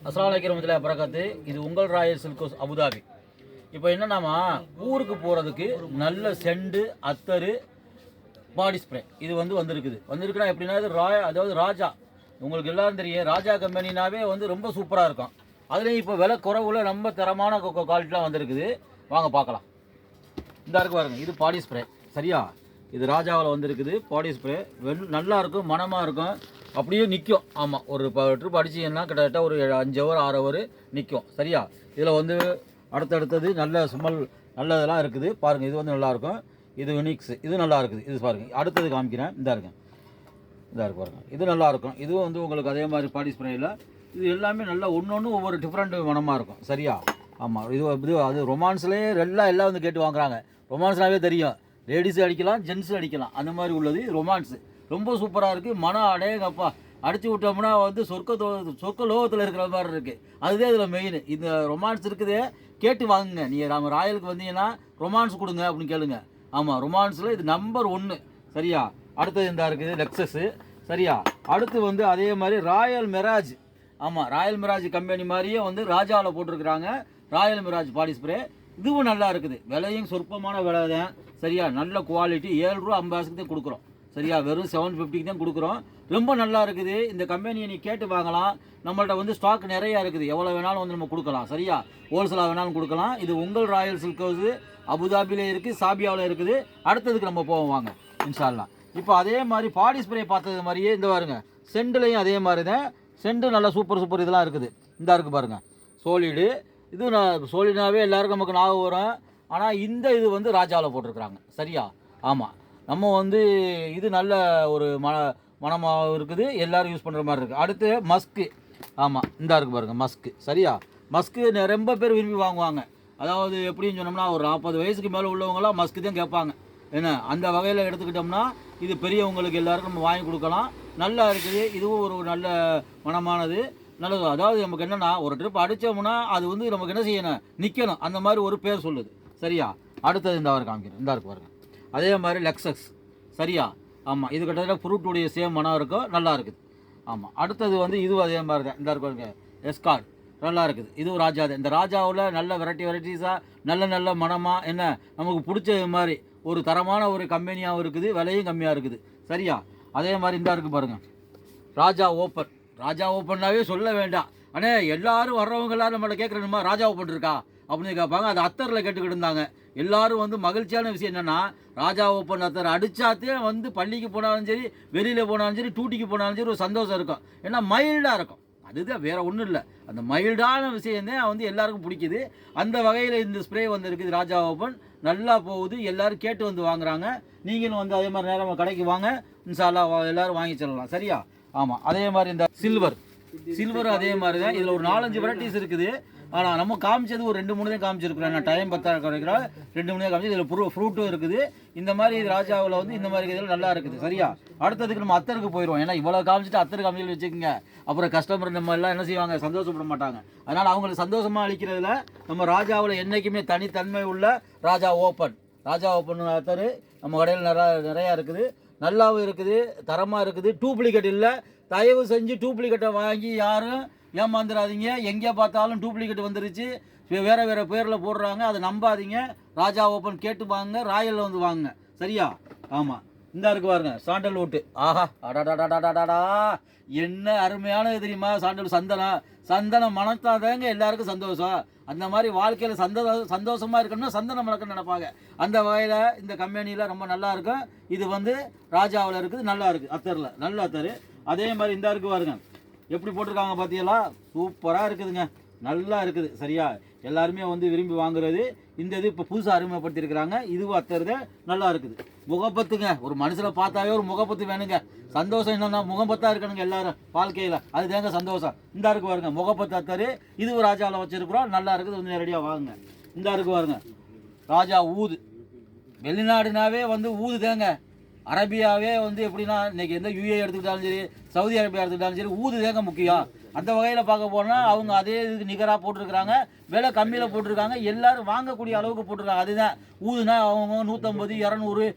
அஸ்ஸலாமு அலைக்கும் வரஹ்மத்துல்லாஹி வபரகாத்து. இது உங்கள் ராயல் சில்க் ஹவுஸ் அபுதாபி. இப்போ என்னன்னாமா ஊருக்கு போகிறதுக்கு நல்ல செண்டு அத்தரு பாடி ஸ்ப்ரே இது வந்திருக்குன்னா எப்படின்னா இது அதாவது ராஜா, உங்களுக்கு எல்லாரும் தெரியும் ராஜா கம்பெனினாவே ரொம்ப சூப்பராக இருக்கும். அதுலேயும் இப்போ விலை குறவுல ரொம்ப தரமான குவாலிட்டிலாம் வந்திருக்குது. வாங்க பார்க்கலாம். இந்த இருக்கு பாருங்க, இது பாடி ஸ்ப்ரே. சரியா, இது ராஜாவில் வந்திருக்குது. பாடி ஸ்ப்ரே நல்லா இருக்கும், மனமாக இருக்கும், அப்படியே நிற்கும். ஆமாம், ஒரு ட்ரிப் அடிச்சிங்கன்னா கிட்டத்தட்ட ஒரு 5 ஹவர் 6 ஹவர் நிற்கும். சரியா, இதில் அடுத்தடுத்தது நல்ல ஸ்மெல் நல்ல இதெல்லாம் இருக்குது பாருங்கள். இது நல்லாயிருக்கும். இது யுனிக்ஸ், இது நல்லா இருக்குது. இது பாருங்கள், அடுத்தது காமிக்கிறேன். இதாக இருக்கு பாருங்கள், இது நல்லாயிருக்கும். இதுவும் உங்களுக்கு அதே மாதிரி பாடி ஸ்ப்ரேயில் இது எல்லாமே நல்லா ஒன்று ஒவ்வொரு டிஃப்ரெண்ட் மனமாக இருக்கும். சரியா, ஆமாம். அது ரொமான்ஸ்லேயே எல்லாம் கேட்டு வாங்குறாங்க. ரொமான்ஸ்னாவே தெரியும், லேடிஸும் அடிக்கலாம், ஜென்ஸும் அடிக்கலாம். அந்த மாதிரி உள்ளது ரொமான்ஸு ரொம்ப சூப்பராக இருக்குது. மனம் அடேங்கப்பா அடிச்சு விட்டோம்னா சொர்க்க லோகத்தில் இருக்கிற மாதிரி இருக்குது. அதுதான் இதில் மெயின். இந்த ரொமான்ஸ் இருக்குதே, கேட்டு வாங்குங்க. நீங்கள் நம்ம ராயலுக்கு வந்தீங்கன்னா ரொமான்ஸ் கொடுங்க அப்படின்னு கேளுங்க. ஆமாம், ரொமான்ஸில் இது நம்பர் 1. சரியா, அடுத்தது இந்த இருக்குது லெக்ஸஸு. சரியா, அடுத்து அதே மாதிரி ராயல் மிராஜ். ஆமாம், ராயல் மிராஜ் கம்பெனி மாதிரியே ராஜாவில் போட்டிருக்கிறாங்க. ராயல் மிராஜ் பாடி ஸ்ப்ரே இதுவும் நல்லா இருக்குது. விலையும் சொற்பமான விலை தான். சரியா, நல்ல குவாலிட்டி. 7 ரூபா 50 காசுக்கு தான் கொடுக்குறோம். சரியா, வெறும் 750 தான் கொடுக்குறோம். ரொம்ப நல்லா இருக்குது. இந்த கம்பெனியை நீ கேட்டு வாங்கலாம். நம்மள்ட்ட ஸ்டாக் நிறையா இருக்குது. எவ்வளோ வேணாலும் நம்ம கொடுக்கலாம். சரியா, ஹோல்சேலாக வேணாலும் கொடுக்கலாம். இது உங்கள் ராயல் சில்க் ஹவுஸ் அபுதாபியில் இருக்குது, சாபியாவில் இருக்குது. அடுத்ததுக்கு நம்ம போவோம் வாங்க இன்ஷா அல்லாஹ். இப்போ அதே மாதிரி பாடி ஸ்ப்ரே பார்த்தது மாதிரியே இந்த பாருங்க, செண்டுலையும் அதே மாதிரி தான். செண்டு நல்லா சூப்பர் இதெல்லாம் இருக்குது. இந்த இருக்குது பாருங்கள், சோலிடு. இது சோலிடாவே எல்லாருக்கும் நமக்கு ஞாபகம் வரும். ஆனால் இது ராஜாவில் போட்டிருக்கிறாங்க. சரியா, ஆமாம். நம்ம இது நல்ல ஒரு மனமாக இருக்குது, எல்லோரும் யூஸ் பண்ணுற மாதிரி இருக்குது. அடுத்து மஸ்க்கு. ஆமாம், இந்த இருக்குது பாருங்கள் மஸ்க்கு. சரியா, மஸ்க்கு ரொம்ப பேர் விரும்பி வாங்குவாங்க. அதாவது எப்படின்னு சொன்னோம்னா ஒரு 40 வயசுக்கு மேலே உள்ளவங்களாம் மஸ்க்கு தான் கேட்பாங்க. என்ன, அந்த வகையில் எடுத்துக்கிட்டோம்னா இது பெரியவங்களுக்கு எல்லாருக்கும் நம்ம வாங்கி கொடுக்கலாம். நல்லா இருக்குது. இதுவும் ஒரு நல்ல மனமானது, நல்லது. அதாவது நமக்கு என்னென்னா ஒரு ட்ரிப் அடித்தோம்னா அது நமக்கு என்ன செய்யணும், நிற்கணும். அந்த மாதிரி ஒரு பேர் சொல்லுது. சரியா, அடுத்தது இந்த காமிக்கிறேன். இந்த இருக்கு பாருங்க, அதே மாதிரி லெக்ஸஸ். சரியா, ஆமாம். இது கிட்டத்தட்ட ஃப்ரூட்டுடைய சேம் மனம் இருக்கும், நல்லா இருக்குது. ஆமாம், அடுத்தது இதுவும் அதே மாதிரி தான். இந்த இருக்கு எஸ்கார்ட், நல்லா இருக்குது. இதுவும் ராஜா தான். இந்த ராஜாவில் நல்ல வெரைட்டிஸாக நல்ல மனமாக என்ன நமக்கு பிடிச்ச மாதிரி ஒரு தரமான ஒரு கம்பெனியாகவும் இருக்குது, விலையும் கம்மியாக இருக்குது. சரியா, அதே மாதிரி இந்த இருக்குது பாருங்கள், ராஜா ஓப்பன். ராஜா ஓப்பன்னாவே சொல்ல வேண்டாம். ஆனால் எல்லாரும் வர்றவங்க எல்லாரும் நம்மளை கேட்குறணுமா ராஜா ஓப்பன் இருக்கா அப்படின்னு கேட்பாங்க. அது அத்தரில் கேட்டுக்கிட்டு இருந்தாங்க எல்லாரும். மகிழ்ச்சியான விஷயம் என்னென்னா ராஜா ஓப்பன் அத்தர் அடித்தாத்தே பள்ளிக்கு போனாலும் சரி, வெளியில் போனாலும் சரி, டூட்டிக்கு போனாலும் சரி ஒரு சந்தோஷம் இருக்கும். ஏன்னா மைல்டாக இருக்கும். அதுதான், வேறு ஒன்றும் இல்லை. அந்த மைல்டான விஷயந்தான் எல்லாருக்கும் பிடிக்குது. அந்த வகையில் இந்த ஸ்ப்ரே இருக்குது ராஜா ஓப்பன். நல்லா போகுது, எல்லோரும் கேட்டு வாங்குறாங்க. நீங்களும் அதே மாதிரி நேரம் கடைக்கு வாங்க, இன்ஷா அல்லாஹ் எல்லோரும் வாங்கி செல்லலாம். சரியா, ஆமாம். அதே மாதிரி இந்த சில்வரும் அதே மாதிரி தான். இதில் ஒரு 4-5 வெரைட்டிஸ் இருக்குது. ஆனால் நம்ம காமிச்சது ஒரு 2-3 தான் காமிச்சிருக்கிறோம். நான் டைம் 10 குறைக்கிறோம், 2-3 தான் காமிச்சு. இதில் ஃப்ரூட்டும் இருக்குது. இந்த மாதிரி ராஜாவில் இந்த மாதிரி இதில் நல்லா இருக்குது. சரியா, அடுத்ததுக்கு நம்ம அத்தருக்கு போயிடுவோம். ஏன்னா இவ்வளோ காமிச்சிட்டு அத்தருக்கு காமிச்சு வச்சுக்கோங்க, அப்புறம் கஸ்டமர் நம்ம எல்லாம் என்ன செய்வாங்க, சந்தோஷப்பட மாட்டாங்க. அதனால் அவங்களுக்கு சந்தோஷமாக அளிக்கிறதுல நம்ம ராஜாவில் என்றைக்குமே தனித்தன்மை உள்ள ராஜா ஓப்பன் அத்தர் நம்ம கடையில் நிறையா இருக்குது. நல்லாவும் இருக்குது, தரமாக இருக்குது. டூப்ளிகேட் இல்லை. தயவு செஞ்சு டூப்ளிகேட்டை வாங்கி யாரும் ஏமாந்துடாதீங்க. எங்கே பார்த்தாலும் டூப்ளிகேட் வந்துருச்சு, வேறு பேரில் போடுறாங்க. அதை நம்பாதீங்க. ராஜா ஓப்பன் கேட்டு வாங்க, ராயலில் வாங்குங்க. சரியா, ஆமாம். இந்த இருக்கு பாருங்க, சாண்டல்வுட்டு. ஆஹா, அடாடாடாடாடாடா, என்ன அருமையானது தெரியுமா? சந்தனம் மணத்தாதாங்க எல்லாருக்கும் சந்தோஷம். அந்த மாதிரி வாழ்க்கையில் சந்தோஷமாக இருக்கணும்னா சந்தனம் மணக்கணும்னு நினைப்பாங்க. அந்த வகையில் இந்த கம்பெனியில் ரொம்ப நல்லா இருக்கும். இது ராஜாவில் இருக்குது, நல்லா இருக்குது. அத்தரில் நல்ல அத்தர். அதே மாதிரி இந்த இருக்கு பாருங்க, எப்படி போட்டிருக்காங்க பார்த்தீங்களா? சூப்பராக இருக்குதுங்க, நல்லா இருக்குது. சரியா, எல்லாருமே விரும்பி வாங்குறது. இந்த இது இப்போ புதுசாக அறிமுகப்படுத்தியிருக்கிறாங்க. இதுவும் அத்தருது, நல்லா இருக்குது. முகப்பத்துங்க, ஒரு மனுஷனை பார்த்தாவே ஒரு முகப்பத்து வேணுங்க. சந்தோஷம் என்னன்னா முகப்பத்தாக இருக்கணுங்க எல்லாரும் வாழ்க்கையில், அதுதாங்க சந்தோஷம். இந்த இருக்கு பாருங்க, முகப்பத்து அத்தரு. இதுவும் ராஜாவில் வச்சுருக்குறோம், நல்லா இருக்குது. நேரடியாக வாங்குங்க. இந்த இருக்கு பாருங்க, ராஜா ஊது. வெளிநாடுனாவே ஊது தேங்க. அரபியாவே எப்படின்னா இன்றைக்கி எந்த யூஏ எடுத்துக்கிட்டாலும் சரி, சவுதி அரேபியா எடுத்துக்கிட்டாலும் சரி, ஊது தேங்க முக்கியம். அந்த வகையில் பார்க்க போனால் அவங்க அதே இதுக்கு நிகராக போட்டிருக்கிறாங்க, விலை கம்மியில் போட்டிருக்காங்க, எல்லோரும் வாங்கக்கூடிய அளவுக்கு போட்டிருக்காங்க. அதுதான் ஊதுனா அவங்க 150, 200,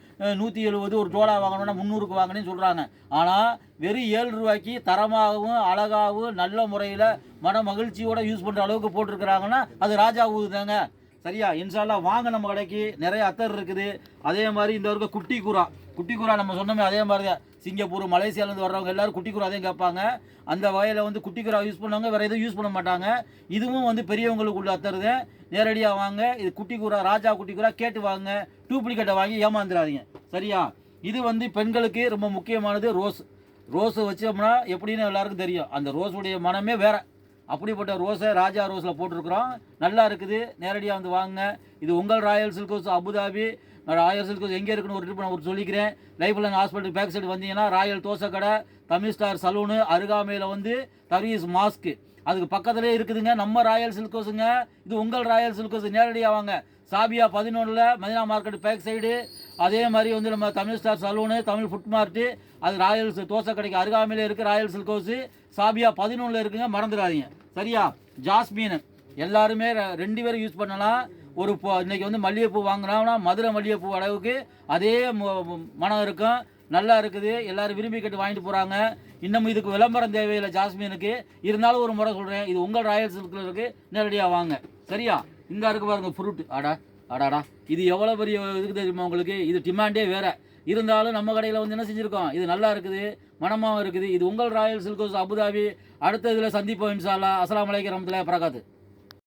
170 ஒரு டோலா வாங்கணும்னா 300க்கு வாங்கினேன்னு சொல்கிறாங்க. ஆனால் வெறும் 7 ரூபாய்க்கு தரமாகவும் அழகாகவும் நல்ல முறையில் மன மகிழ்ச்சியோடு யூஸ் பண்ணுற அளவுக்கு போட்டிருக்கிறாங்கன்னா அது ராஜா ஊது தாங்க. சரியா? இன்ஷால்லா வாங்க, நம்ம கடைக்கு நிறைய அத்தர் இருக்குது. அதே மாதிரி இந்த இருக்க குட்டி கூரா நம்ம சொன்னோமே அதே மாதிரி தான். சிங்கப்பூர், மலேசியாவிலேருந்து வர்றவங்க எல்லோரும் குட்டி கூரா அதையும் கேட்பாங்க. அந்த வகையில் வந்து குட்டி கூரா யூஸ் பண்ணுவாங்க, வேறு எதுவும் யூஸ் பண்ண மாட்டாங்க. இதுவும் வந்து பெரியவங்களுக்கு உள்ள அத்தர் தான். நேரடியாக வாங்க. இது குட்டி கூரா, ராஜா குட்டி கூரா கேட்டு வாங்க. டூப்ளிகேட்டை வாங்கி ஏமாந்துடாதீங்க. சரியா? இது வந்து பெண்களுக்கு ரொம்ப முக்கியமானது ரோஸை வச்சோம்னா எப்படின்னு எல்லாருக்கும் தெரியும். அந்த ரோஸுடைய மனமே வேறு. அப்படிப்பட்ட ரோஸை ராஜா ரோஸில் போட்டிருக்கிறோம். நல்லா இருக்குது. நேரடியாக வந்து வாங்க. இது உங்கள் Royal Silk House Abu Dhabi. Royal Silk House எங்கே இருக்குன்னு ஒரு ட்ரிப் நான் ஒரு சொல்லிக்கிறேன். Life Line Hospital back side வந்தீங்கன்னா ராயல் தோசை கடை, தமிழ் ஸ்டார் சலூனு, அருகாமையில் வந்து தர்வீஸ் மாஸ்க்கு அதுக்கு பக்கத்துலேயே இருக்குதுங்க நம்ம ராயல் சில்க் ஹவுஸுங்க. இது உங்கள் ராயல் சில்க் ஹவுஸ். நேரடியாக வாங்க. Sabiya 11 Medina market back side. அதே மாதிரி வந்து நம்ம Tamil star saloon, Tamil food mart, அது ராயல் தோசை கடைக்கு அருகாமையில் இருக்குது ராயல் சில்க் ஹவுஸு. சாபியா 11 இருக்குங்க, மறந்துடாதீங்க. சரியா? ஜாஸ்மீன் எல்லாருமே 2 பேரும் யூஸ் பண்ணலாம். இன்னைக்கு வந்து மல்லிகைப்பூ வாங்கினோம்னா மதுரை மல்லிகைப்பூ அளவுக்கு அதே மனம் இருக்கும். நல்லா இருக்குது. எல்லோரும் விரும்பி கேட்டு வாங்கிட்டு போகிறாங்க. இன்னமும் இதுக்கு விளம்பரம் தேவையில்லை ஜாஸ்மீனுக்கு. இருந்தாலும் ஒரு முறை சொல்கிறேன், இது உங்கள் ராயல் சில்கில் இருக்குது. நேரடியாக வாங்க. சரியா? இந்த இருக்கு பாருங்க ஃப்ரூட். அடாடா இது எவ்வளோ பெரிய இதுக்கு தெரியுமா உங்களுக்கு? இது டிமாண்டே வேறு. இருந்தாலும் நம்ம கடையில் வந்து என்ன செஞ்சுருக்கோம், இது நல்லா இருக்குது, மனமாகவும் இருக்குது. இது உங்கள் ராயல் சில்க் ஹவுஸ் அபுதாபி. அடுத்த இதில் சந்திப்போம் இன்ஷா அல்லாஹ். அஸ்ஸலாமு அலைக்கும் வரஹ்மத்துல்லாஹி வபரகாத்துஹு.